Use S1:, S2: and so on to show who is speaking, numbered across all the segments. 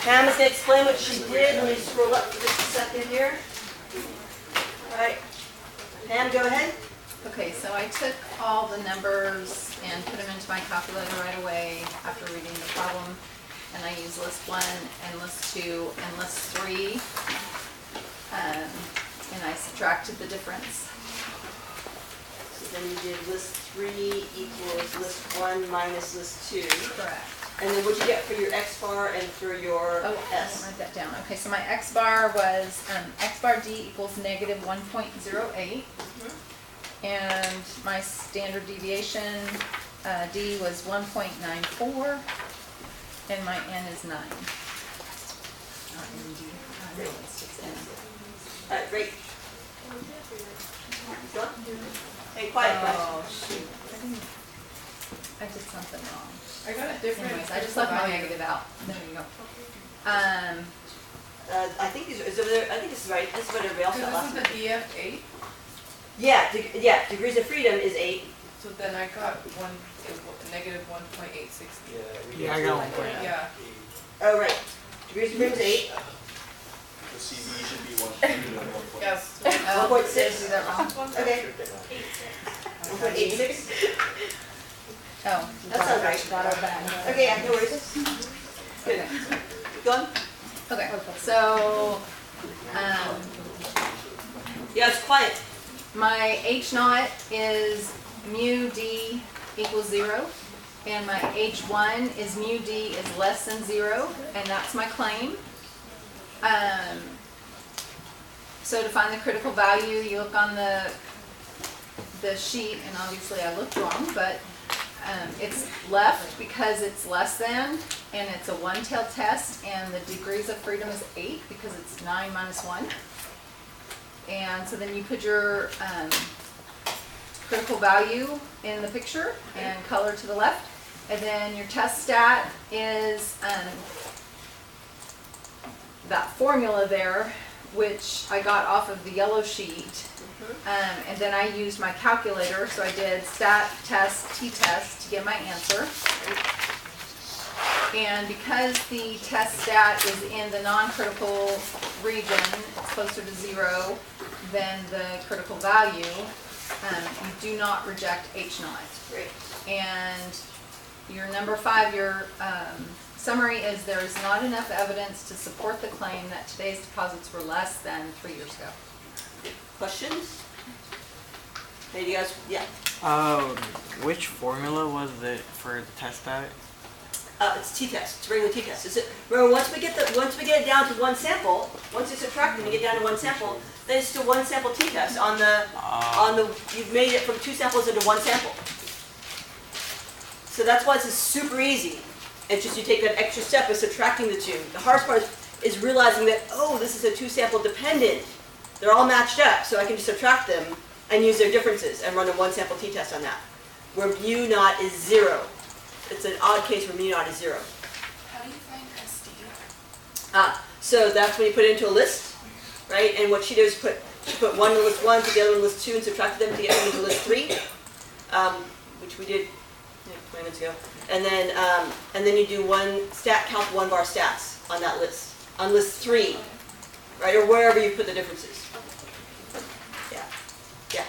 S1: Pam is going to explain what she did. Let me scroll up for just a second here. All right. Pam, go ahead.
S2: Okay, so I took all the numbers and put them into my calculator right away after reading the problem. And I used list 1 and list 2 and list 3. And I subtracted the difference.
S1: So then you did list 3 equals list 1 minus list 2.
S2: Correct.
S1: And then what'd you get for your X bar and for your
S2: Oh, I
S1: S?
S2: didn't write that down. Okay, so my X bar was, X bar D equals negative 1.08. And my standard deviation, D was 1.94. And my N is 9. Not ND. No, it's just N.
S1: All right, great. Go on. Hey, quiet, quiet.
S2: Oh, shoot. I did something wrong.
S3: I got a different.
S2: Anyways, I just left my negative out. There you go.
S1: I think these are, is over there, I think this is right. This is what everybody else got last
S3: Isn't
S1: time.
S3: the DF 8?
S1: Yeah, degrees of freedom is 8.
S3: So then I got negative 1.86.
S4: Yeah, I got 1
S3: Yeah.
S1: Oh, right. Degrees of freedom is 8.
S5: The CB should be 1.2 and 1.8.
S3: Yes.
S2: Oh,
S1: 1.6.
S2: did I do that wrong?
S1: Okay. 1.86.
S2: Oh,
S1: That sounds right.
S2: got our bag.
S1: Okay, yeah, no worries. Good. Go on.
S2: Okay, so,
S1: Yeah, it's quiet.
S2: my H naught is mu D equals 0. And my H1 is mu D is less than 0. And that's my claim. So to find the critical value, you look on the sheet, and obviously I looked wrong, but it's left because it's less than, and it's a one-tailed test, and the degrees of freedom is 8 because it's 9 minus 1. And so then you put your critical value in the picture and color to the left. And then your test stat is that formula there, which I got off of the yellow sheet. And then I used my calculator, so I did stat, test, t-test to get my answer. And because the test stat is in the non-critical region, it's closer to 0 than the critical value, you do not reject H naught.
S1: Great.
S2: And your number 5, your summary is there is not enough evidence to support the claim that today's deposits were less than 3 years ago.
S1: Questions? Hey, do you guys? Yeah.
S4: Which formula was it for the test stat?
S1: It's t-test. It's regular t-test. Is it? Remember, once we get it down to one sample, once you subtract them, you get down to one sample. Then it's still one sample t-test on the You've made it from 2 samples into 1 sample. So that's why this is super easy. It's just you take that extra step of subtracting the 2. The hardest part is realizing that, oh, this is a 2-sample dependent. They're all matched up, so I can just subtract them and use their differences and run a 1-sample t-test on that. Where mu naught is 0. It's an odd case where mu naught is 0.
S3: How do you find SD?
S1: So that's when you put it into a list, right? And what she did is she put one in list 1, put the other in list 2, and subtracted them to get them into list 3, which we did 20 minutes ago. And then you do one stat count 1 bar stats on that list, on list 3, right, or wherever you put the differences. Yeah, yeah.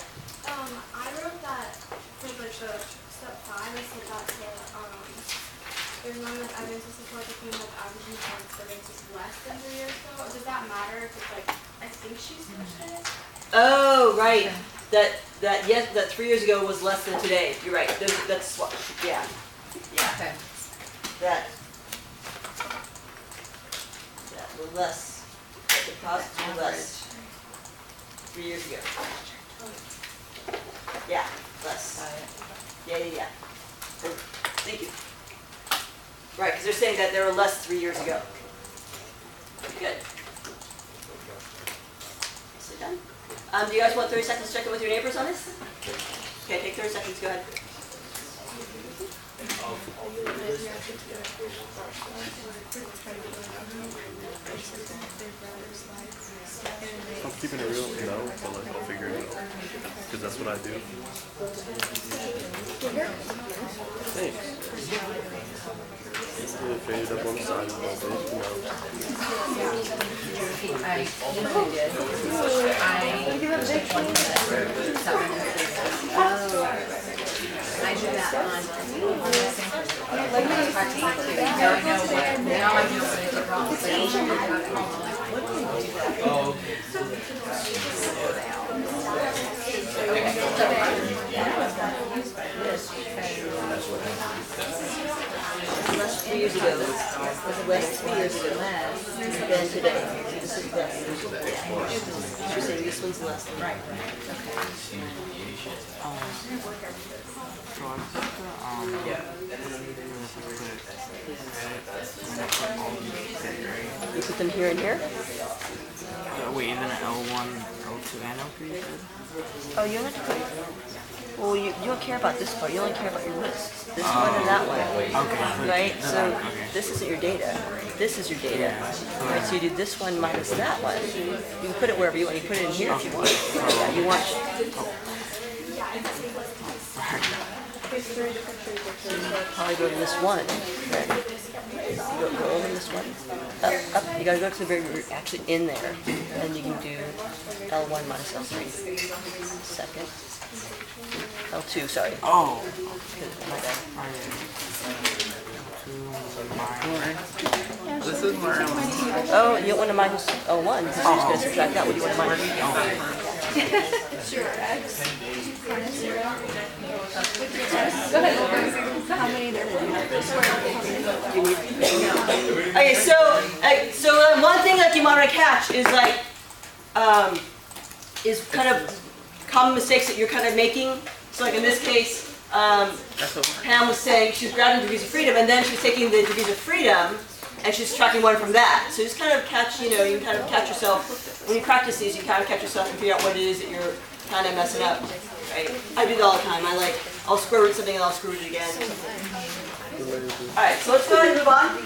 S6: I wrote that for the step 5. I said that there's not enough evidence to support the claim that the average insurance savings is less than 3 years ago. Does that matter if it's like I think she switched it?
S1: Oh, right. That 3 years ago was less than today. You're right. That's what. Yeah. Yeah.
S2: Okay.
S1: That were less. The deposits were less 3 years ago. Yeah, less. Yeah. Thank you. Right, because they're saying that they were less 3 years ago. Good. Sit done. Do you guys want 30 seconds to check in with your neighbors on this? Okay, take 30 seconds. Go ahead.
S5: I'm keeping it real, no, but like I'll figure it out. Because that's what I do. Thanks. Basically, faded up on the side a little bit, you know.
S2: I usually did. I took 1 minute, 7 I do that on the same practicing too. Now I know what, now I know what I did wrong. So I should have got it home. I'm like, what did I do that? Oh,
S1: Less 3 years ago, was less 3 years ago than today. This is less. She's saying this one's less than.
S2: Right.
S4: So I put the,
S1: You put them here and here?
S4: wait, isn't it L1, L2, and L3 you said?
S1: Oh, you don't have to put it. Well, you don't care about this part. You only care about your lists. This one and that one.
S4: Okay.
S1: Right? So
S4: Okay.
S1: this isn't your data. This is your data. Right? So you do this one minus that one. You can put it wherever you want. You put it in here if you want. Yeah, you want. Probably go to this one. Then. You go over this one. Up. You gotta go to the very, you're actually in there. And you can do L1 minus L3. Second. L2, sorry.
S4: Oh.
S1: My bad.
S7: This is more
S1: Oh, you don't want to minus L1 because you're just going to subtract that. What do you want to minus?
S2: Sure, X minus 0. Go ahead. How many there were?
S1: Okay, so one thing like you want to catch is like, is kind of common mistakes that you're kind of making. So like in this case, Pam was saying she was grabbing degrees of freedom and then she was taking the degrees of freedom and she's tracking one from that. So just kind of catch, you know, you kind of catch yourself, when you practice these, you kind of catch yourself and figure out what it is that you're kind of messing up, right? I do that all the time. I'll square root something and I'll screw it again. All right, so let's go ahead and move on.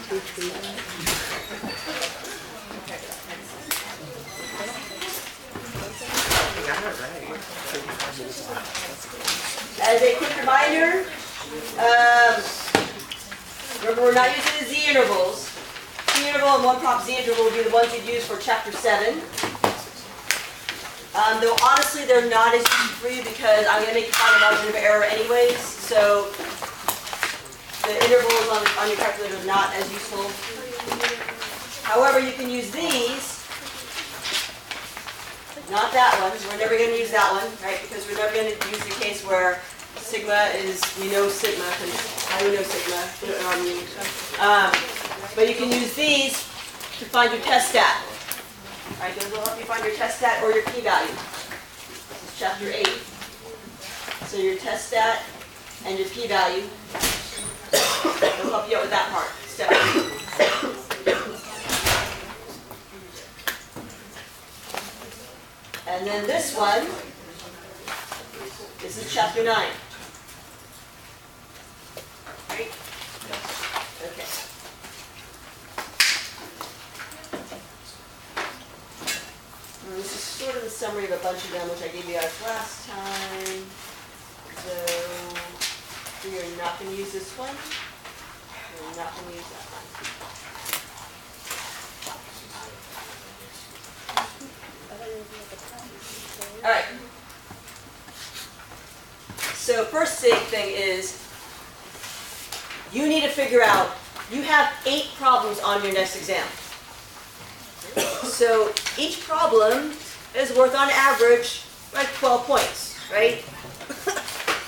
S1: As a quick reminder, remember we're not using the z intervals. T interval and 1 prop z interval will be the ones you'd use for chapter 7. Though honestly they're not as useful for you because I'm going to make you find a margin of error anyways, so the intervals on your calculator are not as useful. However, you can use these. Not that one. We're never going to use that one, right? Because we're never going to use the case where sigma is, we know sigma, because how do we know sigma? We don't know our mean. But you can use these to find your test stat. All right, those will help you find your test stat or your p-value. This is chapter 8. So your test stat and your p-value will help you out with that part. Step 2. And then this one, this is chapter 9. Right? Okay. And this is sort of the summary of a bunch of them, which I gave you guys last time. So we are not going to use this one. We're not going to use that one. All right. So first big thing is you need to figure out, you have 8 problems on your next exam. So each problem is worth on average like 12 points, right?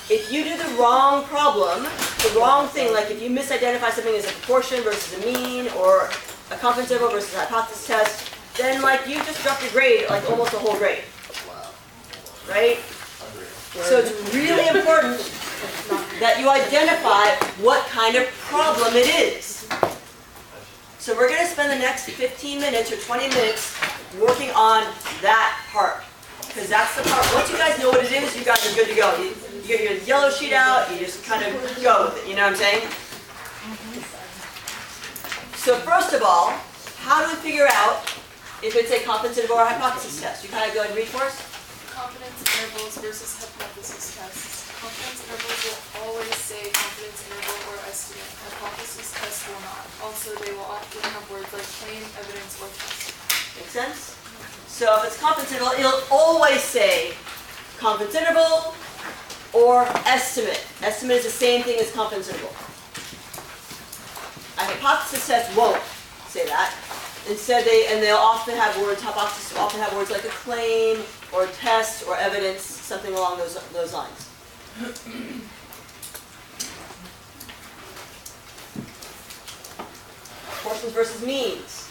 S1: If you do the wrong problem, the wrong thing, like if you misidentify something as a proportion versus a mean or a confidence interval versus a hypothesis test, then like you just dropped your grade like almost a whole grade. Right? So it's really important that you identify what kind of problem it is. So we're going to spend the next 15 minutes or 20 minutes working on that part. Because that's the part, once you guys know what it is, you guys are good to go. You get your yellow sheet out, you just kind of go with it, you know what I'm saying? So first of all, how do we figure out if it's a confidence interval or hypothesis test? You kind of go ahead and read for us?
S3: confidence intervals versus hypothesis tests. Confidence intervals will always say confidence interval or estimate. Hypothesis tests will not. Also, they will often have words like claim, evidence, or test.
S1: Make sense? So if it's confidence interval, it'll always say confidence interval or estimate. Estimate is the same thing as confidence interval. A hypothesis test won't say that. Instead, they'll often have words, hypotheses often have words like a claim or test or evidence, something along those lines. Proportions versus means.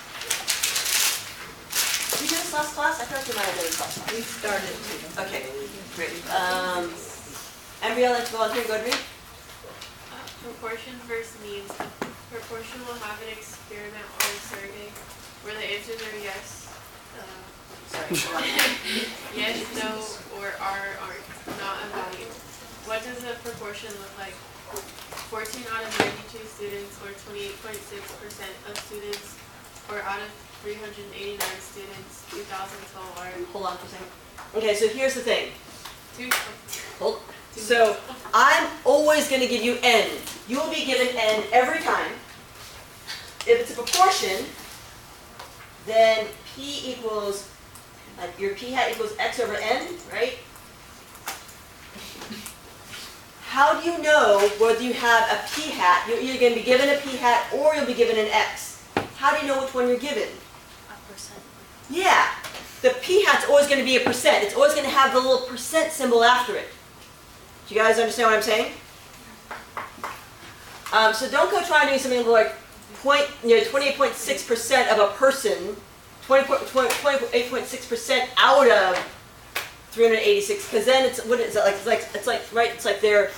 S1: Did you do this last class? I feel like you might have done this last class.
S2: We started to.
S1: Okay, great. Embryo, let's volunteer, go ahead and read.
S7: Proportions versus means. Proportion will have an experiment or a survey where the answers are yes, yes, no, or are not a value. What does a proportion look like? 14 out of 92 students, or 28.6% of students, or out of 389 students, 2012 are.
S1: Hold on for a second. Okay, so here's the thing.
S7: Two.
S1: So I'm always going to give you n. You will be given n every time. If it's a proportion, then p equals, like your p hat equals x over n, right? How do you know whether you have a p hat? You're either going to be given a p hat or you'll be given an x. How do you know which one you're given?
S6: A percent.
S1: Yeah, the p hat's always going to be a percent. It's always going to have the little percent symbol after it. Do you guys understand what I'm saying? So don't go try doing something like 28.6% of a person, 28.6% out of 386, because then it's what is it like? It's like their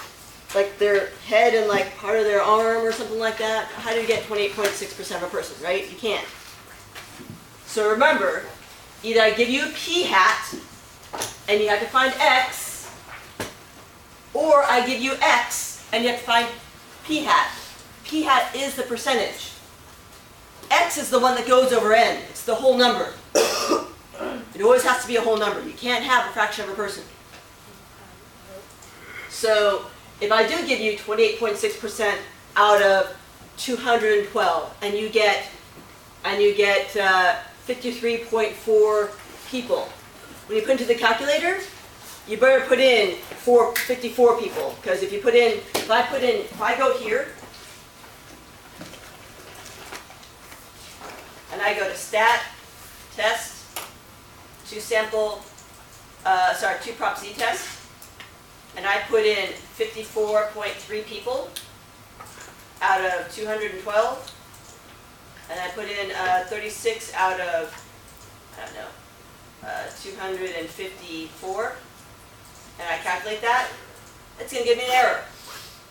S1: head and like part of their arm or something like that. How do you get 28.6% of a person, right? You can't. So remember, either I give you a p hat and you have to find x, or I give you x and you have to find p hat. P hat is the percentage. X is the one that goes over n. It's the whole number. It always has to be a whole number. You can't have a fraction of a person. So if I do give you 28.6% out of 212, and you get 53.4 people, when you put into the calculator, you better put in 54 people, because if I go here, and I go to stat, test, two prop Z test, and I put in 54.3 people out of 212, and I put in 36 out of, 254, and I calculate that, it's going to give me an error.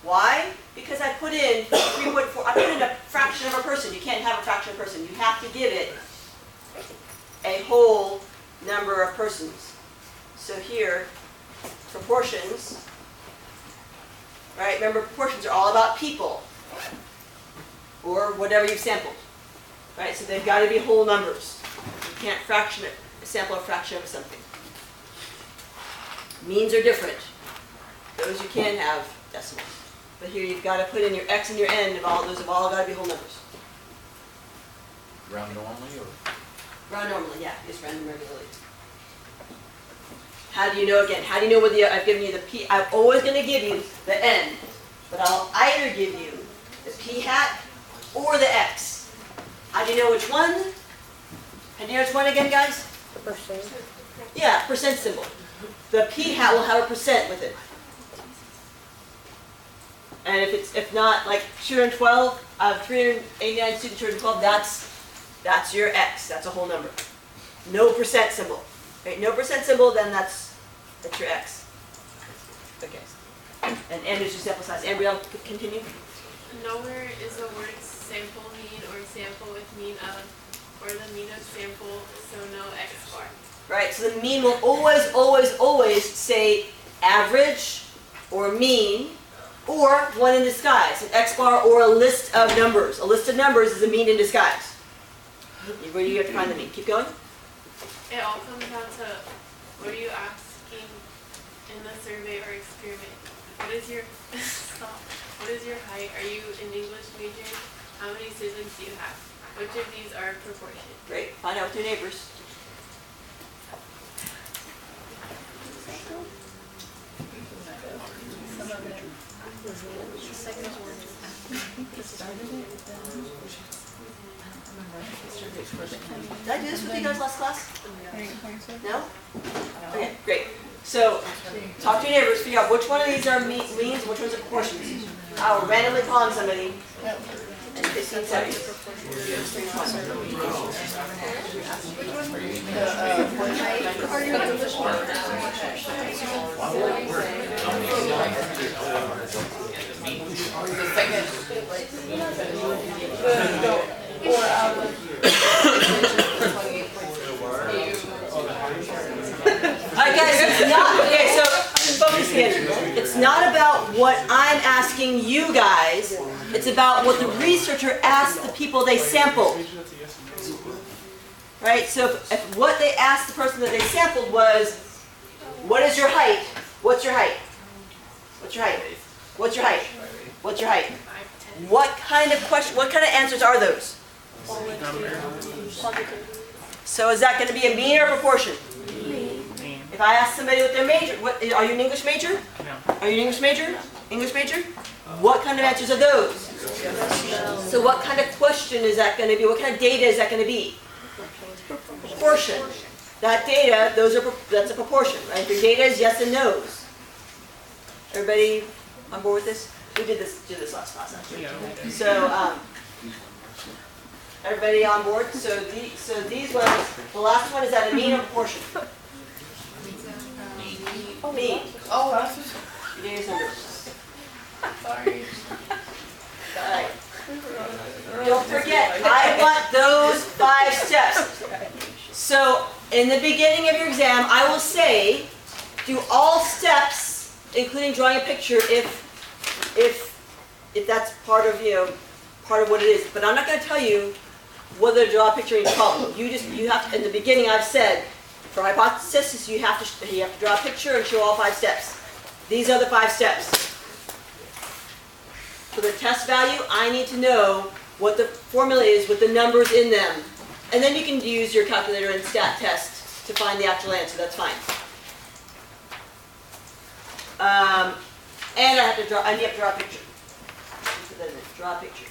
S1: Why? Because I put in 3.4, I put in a fraction of a person. You can't have a fraction of a person. You have to give it a whole number of persons. So here, proportions, right? Remember, proportions are all about people, or whatever you've sampled, right? So they've got to be whole numbers. You can't sample a fraction of something. Means are different. Those you can have decimals. But here you've got to put in your x and your n, those have all got to be whole numbers.
S8: Round normally or?
S1: Round normally, yeah, just random regularly. How do you know again? How do you know whether I've given you the p? I'm always going to give you the n, but I'll either give you the p hat or the x. How do you know which one? How do you know which one again, guys?
S6: The percent.
S1: Yeah, percent symbol. The p hat will have a percent with it. And if not, like 212 out of 389 students, 212, that's your x. That's a whole number. No percent symbol. Right? No percent symbol, then that's your x. Okay. And n is your sample size. Ambrielle, continue.
S7: Nowhere is the word sample mean or sample with mean of, or the mean of sample, so no x bar.
S1: Right. So the mean will always say average or mean, or one in disguise, an x bar or a list of numbers. A list of numbers is a mean in disguise. Where do you have to find the mean? Keep going.
S7: It all comes down to, what are you asking in the survey or experiment? What is your stop? What is your height? Are you an English major? How many siblings do you have? Which of these are proportion?
S1: Great, find out with your neighbors. Did I do this with you guys last class? No? Okay, great. So, talk to your neighbors, figure out which one of these are means and which one's are proportions. I will randomly call on somebody in 15 seconds. Alright guys, it's not, okay, so focus again. It's not about what I'm asking you guys, it's about what the researcher asked the people they sampled. Right, so if what they asked the person that they sampled was, what is your height? What's your height? What's your height? What's your height? What's your height? What kind of question, what kind of answers are those? So is that going to be a mean or a proportion? If I ask somebody what their major, are you an English major? Are you an English major? English major? What kind of answers are those? So what kind of question is that going to be? What kind of data is that going to be? Proportion. That data, that's a proportion, right? If your data is yes and no's. Everybody on board with this? We did this last class actually. So everybody on board? So these ones, the last one is at a mean or proportion? Mean.
S2: Oh, that's what.
S1: Your data's numbers.
S2: Sorry.
S1: Alright. Don't forget, I want those 5 steps. So, in the beginning of your exam, I will say, do all steps, including drawing a picture, if that's part of what it is. But I'm not going to tell you whether to draw a picture in each problem. You have to, in the beginning, I've said, for hypothesis, you have to draw a picture and show all 5 steps. These are the 5 steps. For the test value, I need to know what the formula is with the numbers in them. And then you can use your calculator and stat test to find the actual answer. That's fine. And I need to draw a picture. Put that in there. Draw a picture.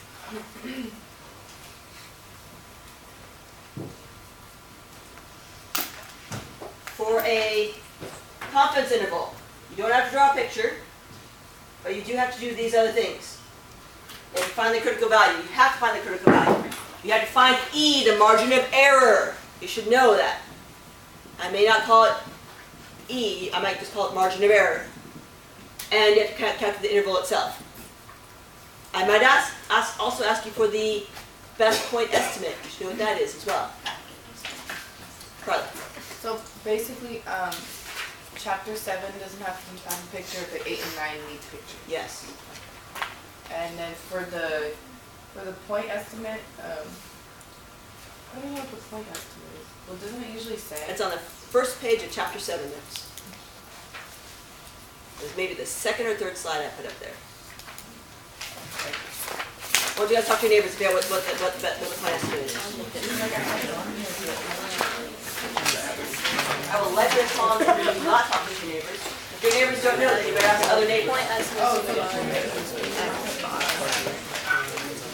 S1: For a confidence interval, you don't have to draw a picture, but you do have to do these other things. And find the critical value. You have to find the critical value. You have to find E, the margin of error. You should know that. I may not call it E, I might just call it margin of error. And you have to calculate the interval itself. I might also ask you for the best point estimate. You should know what that is as well. Carla.
S8: So basically, chapter 7 doesn't have to have a picture, but 8 and 9 need pictures.
S1: Yes.
S8: And then for the point estimate, I don't know what the point estimate is. Well, doesn't it usually say?
S1: It's on the first page of chapter 7 notes. It's maybe the second or third slide I put up there. Or do you guys talk to your neighbors about what the point estimate is? I will let your mom know you do not talk to your neighbors. If your neighbors don't know, then you better ask other neighbors.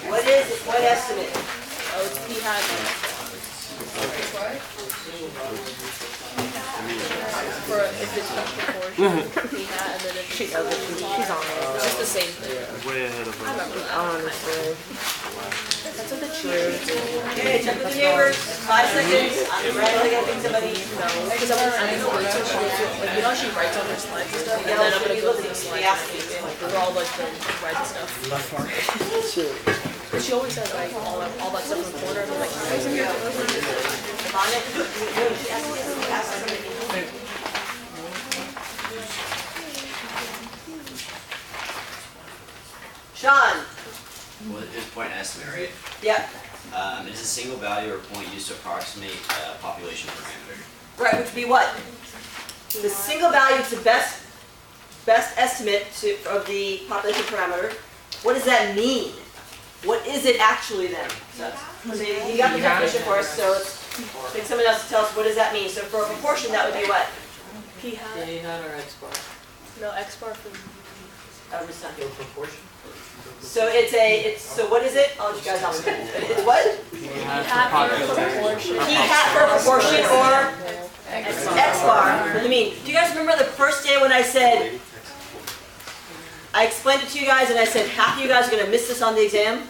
S1: What is the point estimate?
S8: Oh, it's P hat. For if it's not proportion, P hat, and then if she's on it. It's just the same thing.
S5: Way ahead of
S8: I
S5: us.
S8: remember that. Honestly. That's what the cheers.
S1: Okay, check with your neighbors. 5 seconds. I'm randomly going to pick somebody.
S8: Because you know she writes on her slides and stuff, and then I'm gonna go through the slides for all like the red stuff. But she always says like all that stuff in the corner. I'm like, where's it?
S1: On it. Ask somebody. Sean.
S9: Well, it's point estimate, right?
S1: Yep.
S9: It's a single value or point used to approximate population parameter.
S1: Right, which would be what? The single value is the best best estimate of the population parameter. What does that mean? What is it actually then? So you got the definition for us, so let's pick someone else to tell us what does that mean. So for a proportion, that would be what?
S3: P hat.
S4: P-hat or X-bar?
S3: No, X bar for.
S1: So so what is it? I'll let you guys know. It's what?
S4: P-hat for population.
S1: P-hat for proportion or X-bar. What do you mean? Do you guys remember the first day when I said, I explained it to you guys and I said, half of you guys are going to miss this on the exam?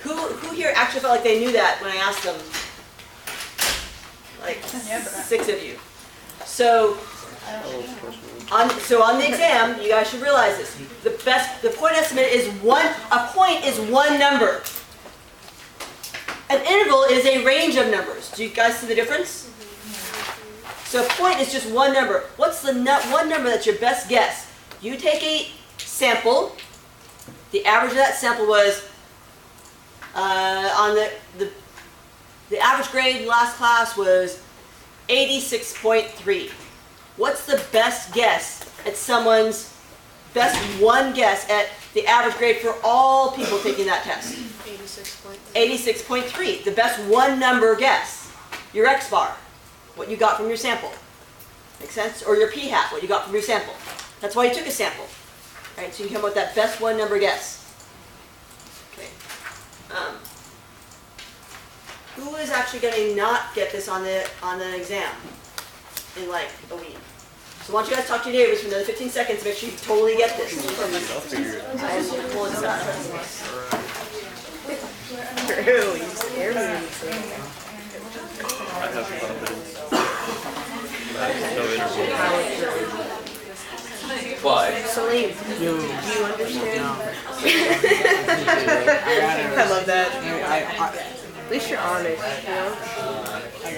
S1: Who here actually felt like they knew that when I asked them? Like 6 of you. So on the exam, you guys should realize this. The point estimate is a point is one number. An interval is a range of numbers. Do you guys see the difference? So a point is just one number. What's the one number that's your best guess? You take a sample. The average of that sample was on the average grade in last class was 86.3. What's the best guess at someone's best one guess at the average grade for all people taking that test? 86.3. The best one number guess. Your X bar, what you got from your sample. Make sense? Or your p-hat, what you got from your sample. That's why you took a sample. Right? So you can come up with that best one number guess. Okay. Who is actually going to not get this on the exam in like a week? So why don't you guys talk to your neighbors for another 15 seconds to make sure you totally get this.
S5: I'll figure it out.
S1: I will pull this out.
S8: Really? You scare me.
S5: I have confidence. I have no interval.
S9: Why?
S8: Celine, do you understand?
S4: I
S8: I love that.
S4: I
S8: At least you're honest, you know?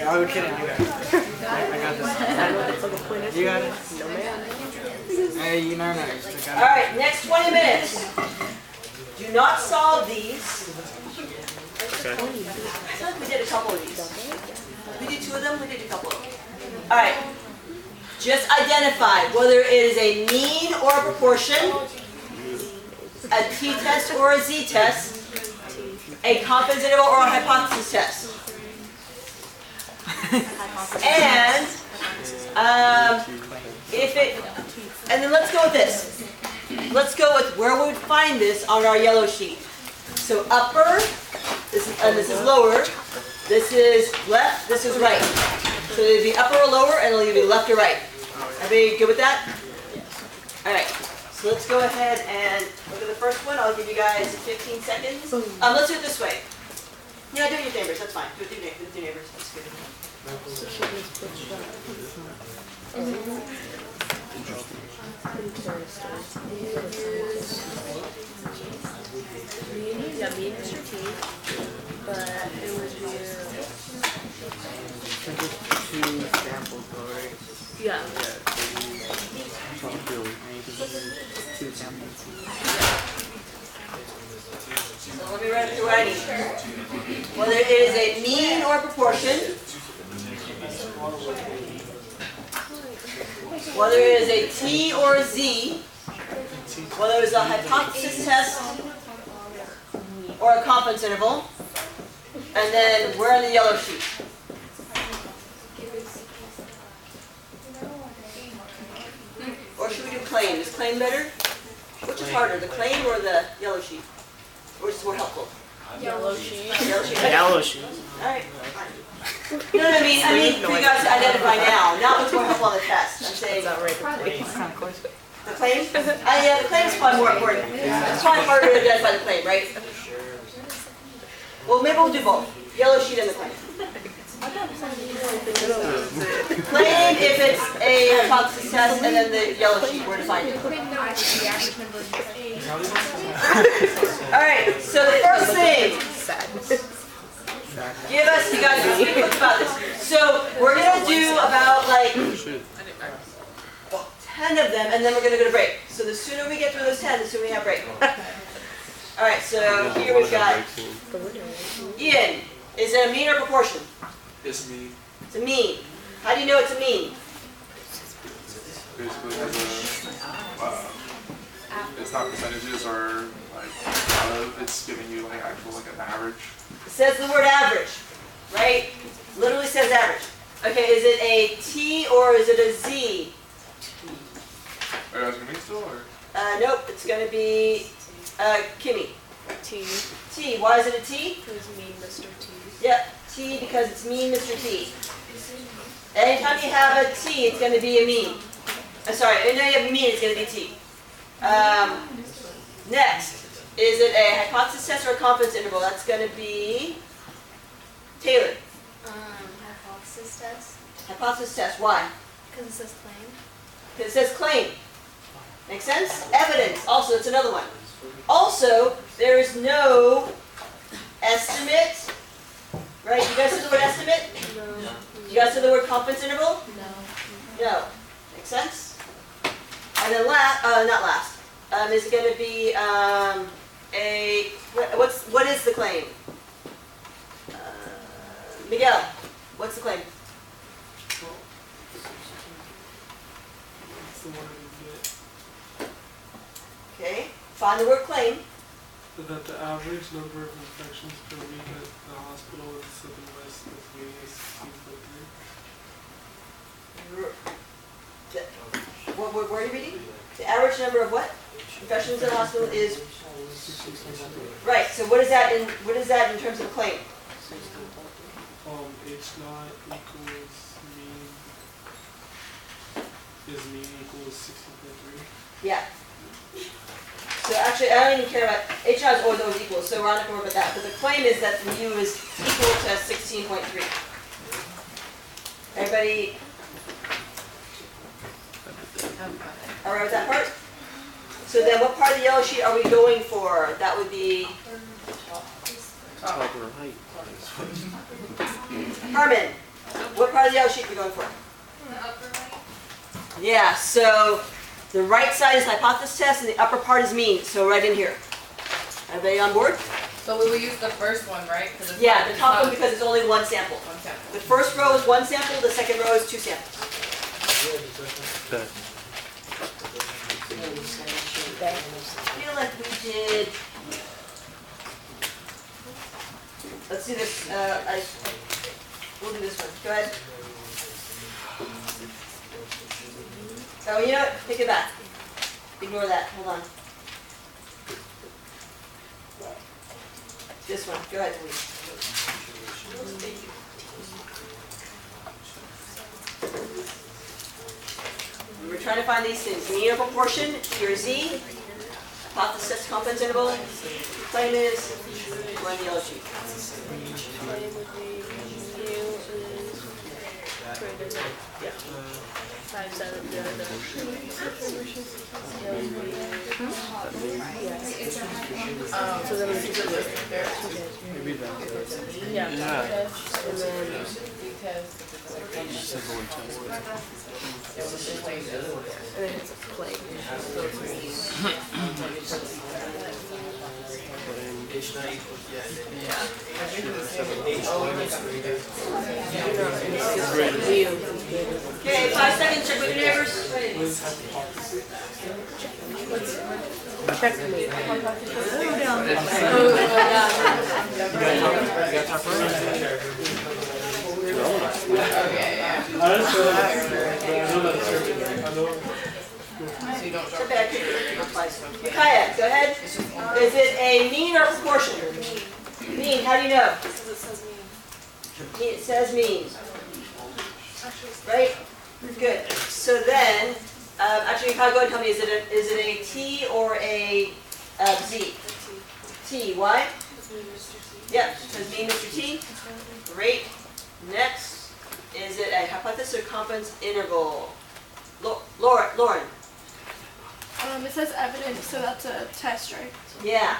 S4: I was kidding. I got this.
S8: I know that's like a point.
S4: You got it?
S8: No, man.
S4: Hey, you know,
S1: All right, next 20 minutes. Do not solve these.
S5: Okay.
S1: I feel like we did a couple of these. We did 2 of them, we did a couple of them. All right. Just identify whether it is a mean or a proportion, a t-test or a z-test, a confidence interval or a hypothesis test. And and then let's go with this. Let's go with where we would find this on our yellow sheet. So upper, this is lower, this is left, this is right. So it'd be upper or lower, and it'll either be left or right. Everybody good with that? All right. So let's go ahead and look at the first one. I'll give you guys 15 seconds. Let's do it this way. Yeah, do it with your neighbors. That's fine. Do it with your neighbors. That's good.
S6: Yeah, mean is your team, but it was
S4: two samples, though, right?
S6: yeah.
S4: Two samples.
S1: So let me run through what I need. Whether it is a mean or a proportion, whether it is a T or a Z, whether it is a hypothesis test or a confidence interval, and then we're on the yellow sheet. Or should we do claim? Is claim better? Which is harder, the claim or the yellow sheet? Which is more helpful?
S6: Yellow sheet.
S1: Yellow sheet.
S4: Yellow shoes.
S1: Alright, fine. No, I mean for you guys to identify now, not what's more helpful on the test. I'm saying
S8: That's not right.
S4: Kind of close.
S1: the claim? Yeah, the claim's probably more important. It's probably harder to identify the claim, right? Well, maybe we'll do both. Yellow sheet and the claim. Claim if it's a hypothesis test, and then the yellow sheet, where to find it. Alright, so the first thing, give us, you guys, let's think about this. So we're going to do about like 10 of them, and then we're going to go to break. So the sooner we get through those 10, the sooner we have break. Alright, so here we've got Ian. Is it a mean or proportion?
S10: It's me.
S1: It's a mean. How do you know it's a mean?
S10: basically has it's not percentages or like out of, it's giving you like actual like an average.
S1: It says the word average, right? Literally says average. Okay, is it a T or is it a Z?
S10: Are you asking me still or?
S1: Nope, it's going to be Kimmy.
S3: T,
S1: T. Why is it a T?
S3: who's mean Mr. T.
S1: Yep, T because it's mean Mr. T. Anytime you have a T, it's going to be a mean. I'm sorry, anytime you have a mean, it's going to be T. Next, is it a hypothesis test or a confidence interval? That's going to be Taylor.
S6: Hypothesis test,
S1: Hypothesis test. Why?
S6: because it says claim.
S1: Because it says claim. Make sense? Evidence. Also, that's another one. Also, there is no estimate. Right? You guys see the word estimate?
S6: No.
S1: You guys see the word confidence interval?
S6: No.
S1: No. Make sense? And then not last. Is it going to be what is the claim? Miguel, what's the claim?
S11: That's the one we get.
S1: Okay. Find the word claim.
S11: That the average number of infections per week at the hospital in Southern West Pennsylvania is 16.3.
S1: What word are you reading? The average number of what? Infections in the hospital is right. So what is that in in terms of a claim?
S11: H0 equals mean equals 16.3.
S1: Yeah. So actually, I don't even care about H0 is always equal. So we're not going to worry about that. But the claim is that the mu is equal to 16.3. Everybody all right with that part? So then what part of the yellow sheet are we going for? That would be
S5: Top right.
S1: Herman. What part of the yellow sheet are we going for?
S6: The upper right.
S1: Yeah, so the right side is hypothesis test and the upper part is mean. So right in here. Everybody on board?
S8: So we will use the first one, right? It's
S1: Yeah,
S8: not-
S1: the
S8: it's
S1: top
S8: not
S1: one because it's only one sample.
S8: one sample.
S1: The first row is one sample, the second row is two samples.
S5: Okay.
S1: I feel like we did. Let's do this. We'll do this one. Go ahead. Oh, you know what? Take it back. Ignore that. Hold on. This one. Go ahead, please. We're trying to find these things. Mean or proportion, your Z, hypothesis, confidence interval, claim is, one yellow sheet.
S3: Claim would be mu is greater than, yeah, 5 of the other.
S7: So then we keep it listed there.
S5: Maybe that's it.
S3: Yeah.
S5: Yeah.
S3: And then
S5: Simple and test.
S3: and then it's a claim. So it's mean.
S1: Okay, 5 seconds, check with your neighbors.
S3: Check me.
S11: I just feel like, I know that's certain. I know.
S8: So you don't
S1: Step
S8: drop.
S1: back. Micaiah, go ahead. Is it a mean or proportion? Mean, how do you know?
S3: Because it says mean.
S1: It says mean. Right? Good. So then, actually, Micaiah, go ahead and tell me, is it a T or a Z? T. Why? Yep, says mean Mr. T. Great. Next, is it a hypothesis or confidence interval? Lauren.
S6: It says evidence, so that's a test, right?
S1: Yeah,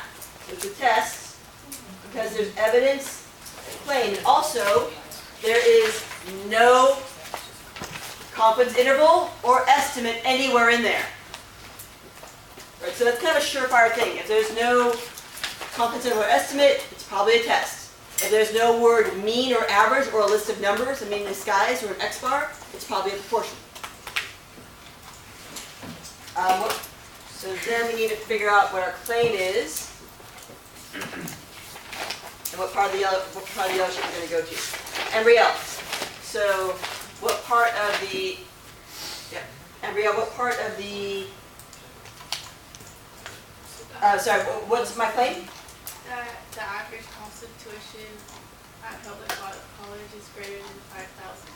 S1: it's a test because there's evidence claim. And also, there is no confidence interval or estimate anywhere in there. Right, so that's kind of a surefire thing. If there's no confidence interval or estimate, it's probably a test. If there's no word mean or average or a list of numbers, a mean disguise or an X bar, it's probably a proportion. So then we need to figure out what our plane is. And what part of the yellow sheet we're gonna go to. And Riel, so what part of the, and Riel, what part of the, sorry, what's my plane?
S7: The average cost of tuition at public college is greater than 5,000.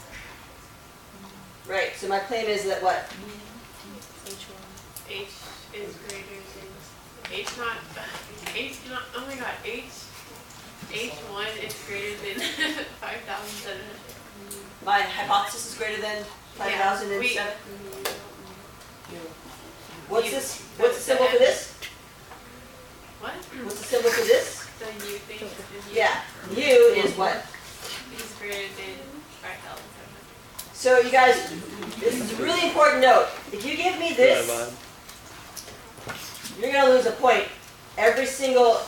S1: Right, so my claim is that what?
S7: H is greater than, oh my god, H1 is greater than 5,700.
S1: My hypothesis is greater than 5,007? What's this, what's the symbol for this?
S7: What?
S1: What's the symbol for this?
S7: The U thing. The U
S1: Yeah, U is what?
S7: is greater than 5,700.
S1: So you guys, this is a really important note. If you give me this, you're going to lose a point every single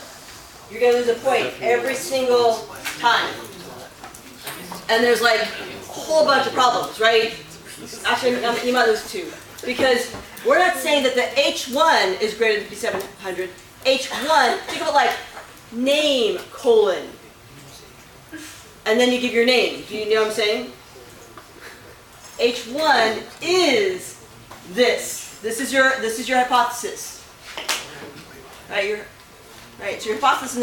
S1: time. And there's like a whole bunch of problems, right? Actually, you might lose 2. Because we're not saying that the H1 is greater than 5,700. H1, think of it like name, colon. And then you give your name. Do you know what I'm saying? H1 is this. This is your hypothesis. Right? So your hypothesis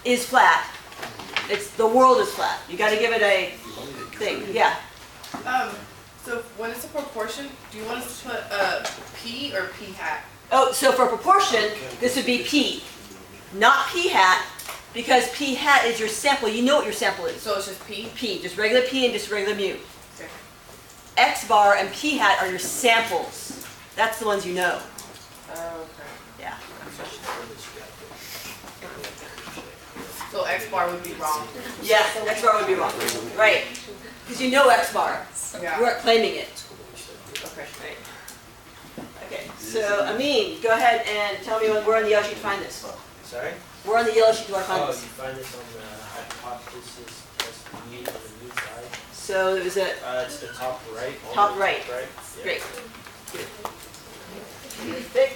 S1: is flat. It's the world is flat. You got to give it a thing. Yeah.
S8: So when it's a proportion, do you want us to put P or P hat?
S1: Oh, so for proportion, this would be P, not P hat, because P hat is your sample. You know what your sample is.
S8: So it's just P?
S1: P, just regular P and just regular mu.
S8: Okay.
S1: X bar and P hat are your samples. That's the ones you know.
S8: Oh, okay.
S1: Yeah.
S8: So X bar would be wrong.
S1: Yeah, X bar would be wrong. Right. Because you know X bar.
S8: Yeah.
S1: You aren't claiming it.
S8: Okay.
S1: Right. Okay, so Amin, go ahead and tell me where on the yellow sheet to find this.
S12: Sorry?
S1: Where on the yellow sheet do I find
S12: Oh, you
S1: this?
S12: find this on the hypothesis test meet on the new side.
S1: So it was at
S12: It's the top right.
S1: top right.
S12: Right? Yeah.
S1: Great. Big.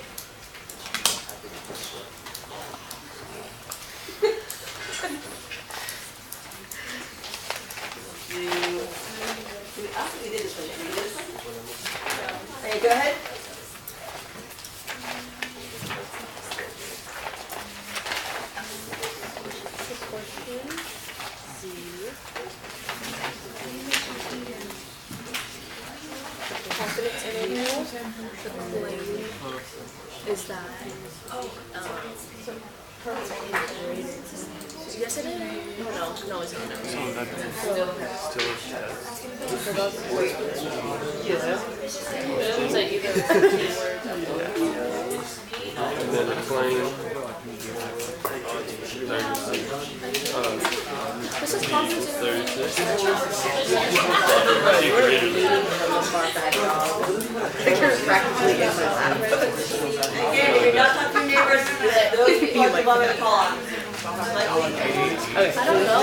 S1: I think we did this one. Did we do this one? Hey, go ahead.
S13: Is that yes it is? No, it's not.
S5: So that's still
S13: It was like either
S5: and then the plane.
S13: this is confusing.
S5: 36.
S1: Again, if you're not talking to your neighbors, those people are the one to call on.
S13: I don't know.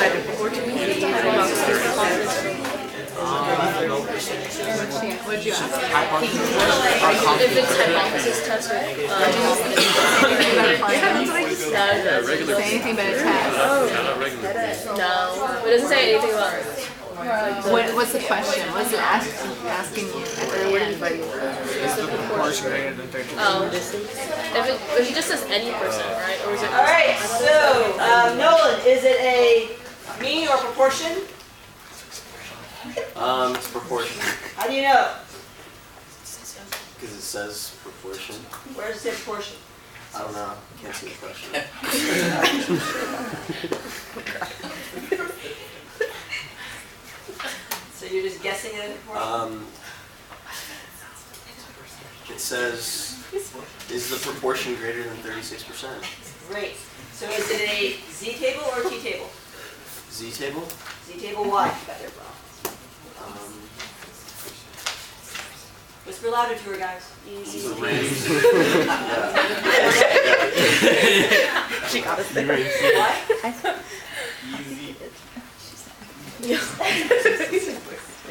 S2: What'd you ask?
S13: If it's hypothesis test, right?
S5: Regular.
S2: Say anything but a test.
S5: Not regular.
S13: No, it doesn't say anything about it.
S2: What's the question? What's it asking you at the end?
S13: Oh, if it just says any percent, right? Or is it?
S1: All right, so Nolan, is it a mean or proportion?
S9: It's proportion,
S1: How do you know?
S9: because it says proportion.
S1: Where does it say proportion?
S9: I don't know, can't see the question.
S1: So you're just guessing at a proportion?
S9: It says, is the proportion greater than 36%?
S1: Great. So is it a Z table or a T table?
S9: Z table?
S1: Z table why? Whisper louder to her, guys.
S9: It's a range.
S13: She got us there.
S1: What?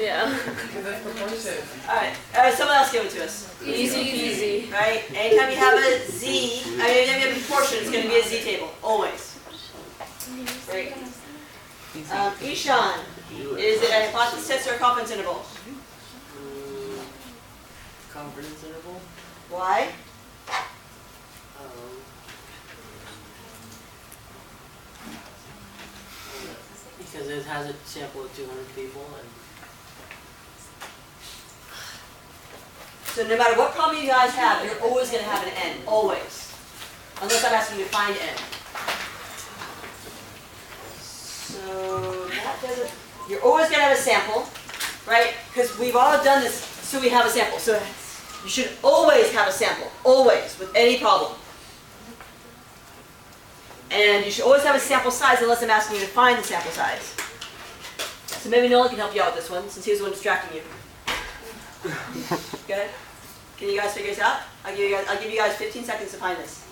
S13: Yeah.
S8: Because it's proportion.
S1: Alright, someone else give it to us.
S13: Easy peasy.
S1: Right? Anytime you have a Z, anytime you have a proportion, it's going to be a Z table, always. Great. Ishan, is it a hypothesis or a confidence interval?
S12: Confidence interval.
S1: Why?
S12: Because it has a sample of 200 people and
S1: So no matter what problem you guys have, you're always going to have an N, always. Unless I'm asking you to find N. So that doesn't, you're always going to have a sample, right? Because we've all done this, so we have a sample. So you should always have a sample, always, with any problem. And you should always have a sample size unless I'm asking you to find the sample size. So maybe Nolan can help you out with this one, since he was the one distracting you. Good? Can you guys figure this out? I'll give you guys 15 seconds to find this.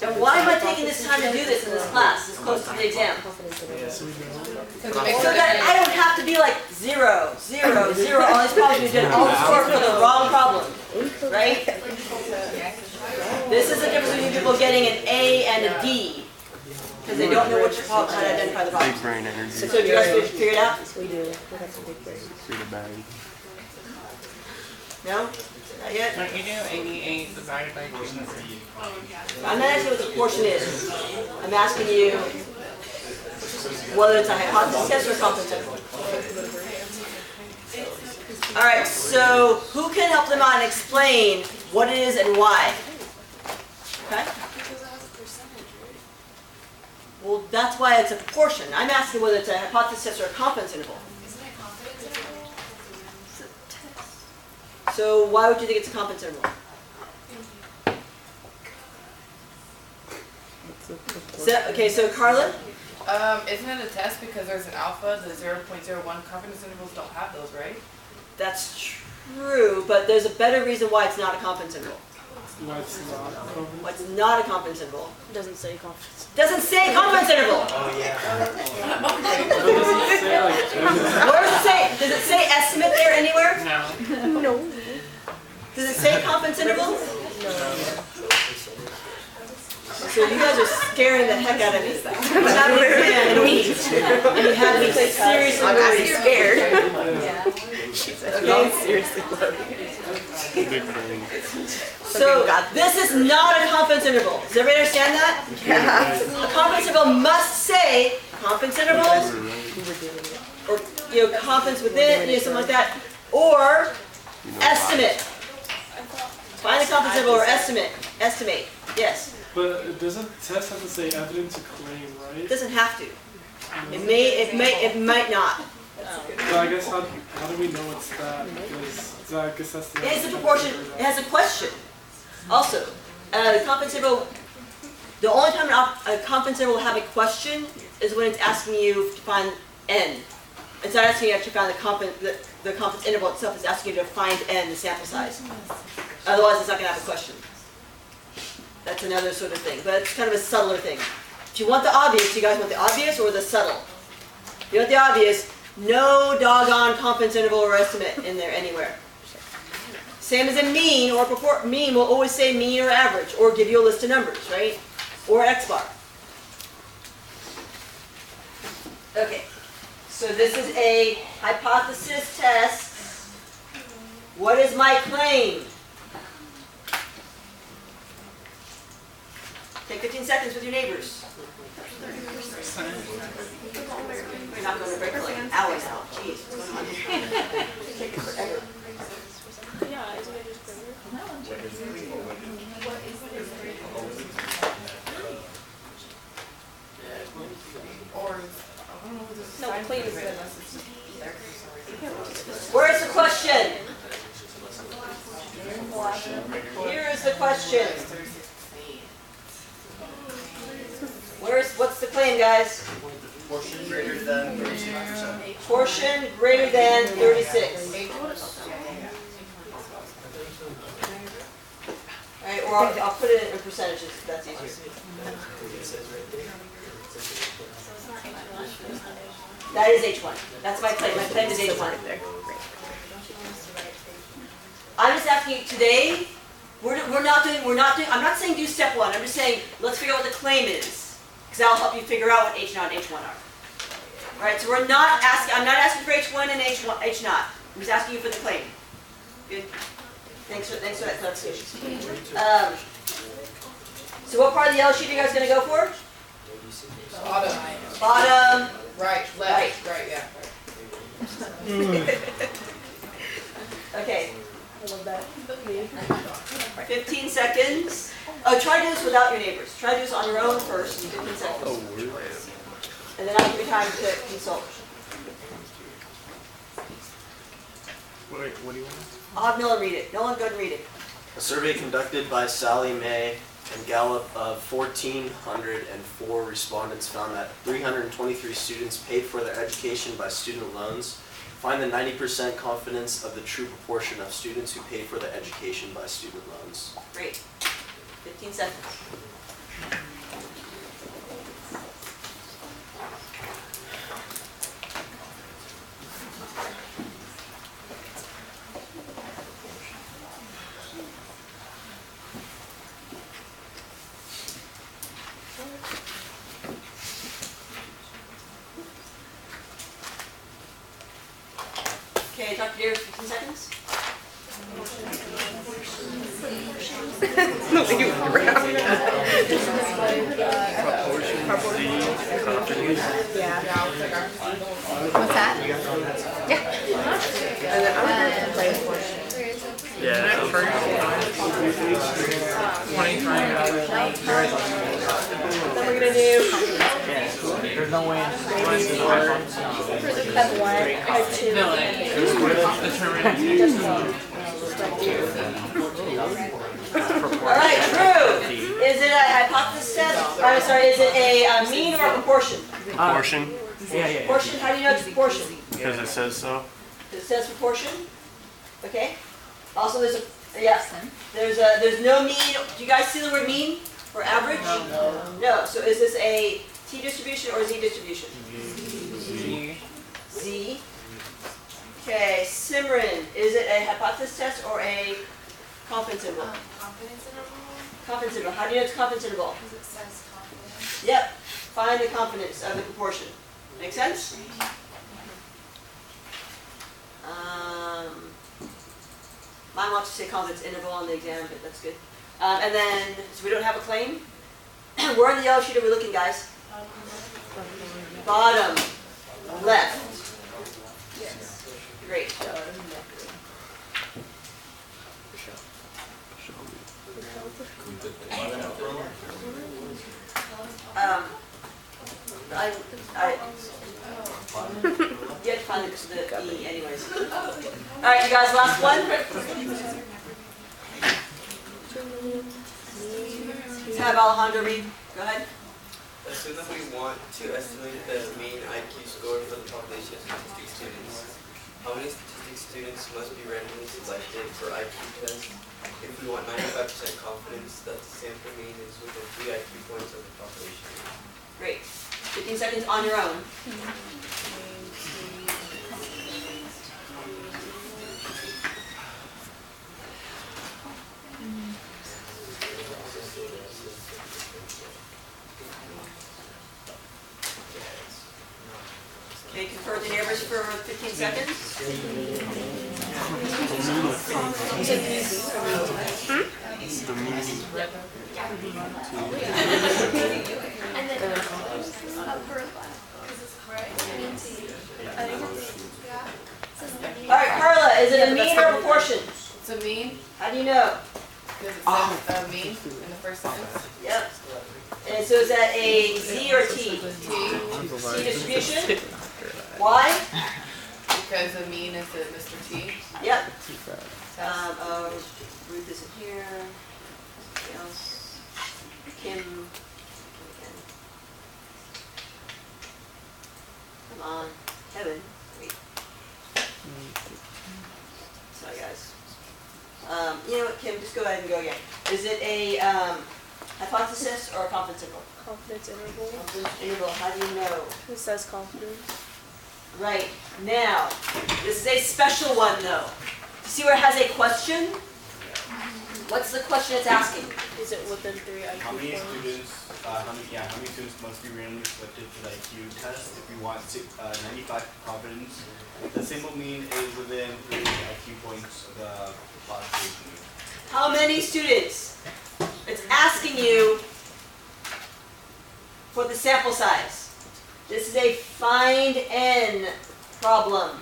S1: And why am I taking this time to do this in this class, this close to the exam? So that I don't have to be like 0, 0, 0 on these problems. You did all this work for the wrong problem, right? This is the difference between people getting an A and a D, because they don't know which problem, how to identify the
S5: Big
S1: problem.
S5: brain energy.
S1: So do you guys figure it out?
S13: We do. We got some big brains.
S5: Through the bag.
S1: No? Not yet?
S8: Don't you do 88 divided by 200?
S1: I'm not asking what the proportion is. I'm asking you whether it's a hypothesis or a confidence interval. All right, so who can help them out and explain what it is and why? Okay? Well, that's why it's a proportion. I'm asking whether it's a hypothesis or a confidence interval. So why would you think it's a confidence interval? Okay, so Carla?
S8: Isn't it a test because there's an alpha, the 0.01 confidence intervals don't have those, right?
S1: That's true, but there's a better reason why it's not a confidence interval.
S11: Why it's not confidence?
S1: Why it's not a confidence interval.
S13: It doesn't say confidence.
S1: Doesn't say confidence interval.
S12: oh yeah.
S1: Where does it say? Does it say estimate there anywhere?
S11: No.
S13: No.
S1: Does it say confidence interval? So you guys are scaring the heck out of me. I'm having a exam in a week, and you have me seriously worried.
S13: scared.
S1: Okay?
S13: Seriously
S5: Big brain.
S1: So this is not a confidence interval. Does everybody understand that?
S13: Yeah.
S1: A confidence interval must say confidence intervals, or confidence within, something like that, or estimate. Find the confidence interval or estimate. Yes.
S11: But doesn't test have to say evidence or claim, right?
S1: It doesn't have to. It might not.
S11: So I guess how do we know it's that? Because I guess that's the.
S1: It is a proportion. It has a question. Also, the confidence interval. The only time a confidence interval will have a question is when it's asking you to find n. It's not asking you to actually find the confidence interval itself. It's asking you to find n, the sample size. Otherwise, it's not going to have a question. That's another sort of thing, but it's kind of a subtler thing. If you want the obvious, you guys want the obvious or the subtle? If you want the obvious, no doggone confidence interval or estimate in there anywhere. Same as in mean or mean will always say mean or average or give you a list of numbers, right? Or X bar. Okay, so this is a hypothesis test. What is my claim? Take 15 seconds with your neighbors. We're not going to break for like an hour now. Jeez, what's going on here? Take forever.
S7: Yeah, isn't it just
S8: Or, I don't know if this is
S13: No,
S8: fine
S13: claim
S8: for
S13: is
S8: it
S13: good.
S8: unless it's there for some reason.
S1: Where's the question? Here is the question. What's the claim, guys?
S9: Portion greater than 36%.
S1: Portion greater than 36. Alright, I'll put it in percentages, if that's easier. That is H1. That's my claim. My claim is H1. I'm just asking you today, we're not doing, I'm not saying do step 1. I'm just saying, let's figure out what the claim is. Because that'll help you figure out what H0 and H1 are. Alright, so I'm not asking for H1 and H0. I'm just asking you for the claim. Good? Thanks for that clarification. So what part of the yellow sheet are you guys going to go for?
S8: Bottom.
S1: Bottom.
S8: Right, left, right, yeah.
S1: Okay. 15 seconds. Oh, try to do this without your neighbors. Try to do this on your own first, 15 seconds.
S5: Oh, weird.
S1: And then I'll give you time to consult.
S4: Wait, what do you want?
S1: I'll have Nolan read it. Nolan, go ahead and read it.
S9: A survey conducted by Sally May and Gallup of 1,404 respondents found that 323 students paid for their education by student loans. Find the 90% confidence of the true proportion of students who paid for their education by student loans.
S1: Great. 15 seconds. Okay, Dr. Deere, 15 seconds.
S2: What's that? Yeah.
S4: Yeah.
S1: Then we're going to do
S4: There's no way.
S1: Alright, Drew, is it a hypothesis test? I'm sorry, is it a mean or a proportion?
S5: Proportion,
S4: Yeah.
S1: Proportion, how do you know it's proportion?
S5: because it says so.
S1: It says proportion, okay? Also, there's no mean, do you guys see the word mean or average? No, so is this a T distribution or Z distribution? Z. Okay, Simran, is it a hypothesis test or a confidence interval?
S3: Confidence interval,
S1: Confidence interval, how do you know it's confidence interval?
S3: because it says confidence.
S1: Yep, find the confidence of the proportion. Make sense? Mine wants to say confidence interval on the exam, but that's good. And then, so we don't have a claim. Where on the yellow sheet are we looking, guys? Bottom left. Great. You have to find the E anyways. Alright, you guys, last one. Let's have Alejandro read. Go ahead.
S14: Assume that we want to estimate the mean IQ score for the population of statistics students. How many statistics students must be randomly selected for IQ tests? If we want 95% confidence that the sample mean is within 3 IQ points of the population.
S1: Great. 15 seconds on your own. Okay, confer with the neighbors for 15 seconds.
S5: The mean.
S6: And then,
S1: Alright, Carla, is it a mean or a proportion?
S8: It's a mean,
S1: How do you know?
S8: because it says mean in the first sentence.
S1: Yep. And so is that a Z or T?
S8: T,
S1: T distribution? Why?
S8: because the mean is the Mr. T.
S1: Yep.
S8: Test.
S1: Ruth isn't here. Somebody else. Kim. Come on. Kevin. Wait. Sorry, guys. you know what, Kim, just go ahead and go again. Is it a, hypothesis or a confidence interval?
S7: Confidence interval.
S1: Confidence interval, how do you know?
S7: It says confidence.
S1: Right, now, this is a special one though. See where it has a question? What's the question it's asking?
S7: Is it within 3 IQ
S12: How many
S7: points?
S12: students, how many students must be randomly selected for the IQ test if you want 95 confidence? The simple mean is within 3 IQ points of the population mean.
S1: How many students? It's asking you for the sample size. This is a find n problem.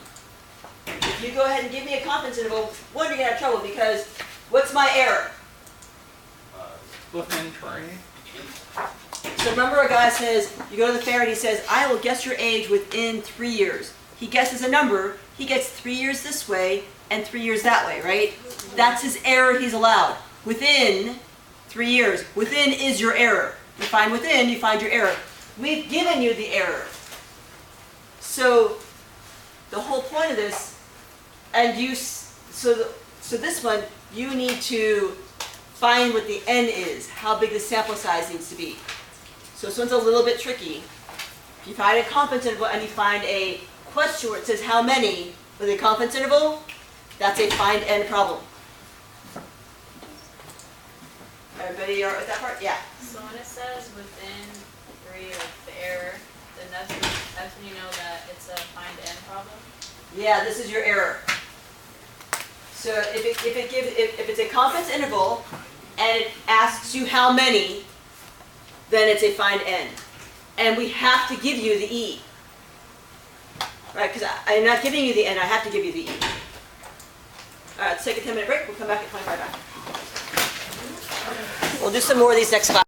S1: If you go ahead and give me a confidence interval, one, you're gonna have trouble because what's my error?
S4: Within 3.
S1: So remember a guy says, you go to the fair and he says, I will guess your age within 3 years. He guesses a number, he gets 3 years this way and 3 years that way, right? That's his error he's allowed. Within 3 years. Within is your error. You find within, you find your error. We've given you the error. So the whole point of this, and so this one, you need to find what the n is, how big the sample size needs to be. So this one's a little bit tricky. If you find a confidence interval and you find a question where it says how many with a confidence interval, that's a find n problem. Everybody all right with that part? Yeah.
S13: So when it says within 3, like the error, then that's when you know that it's a find n problem?
S1: Yeah, this is your error. So if it's a confidence interval and it asks you how many, then it's a find n. And we have to give you the e. Right, because I'm not giving you the n, I have to give you the e. All right, let's take a 10-minute break. We'll come back at 25 after. We'll do some more of these next class.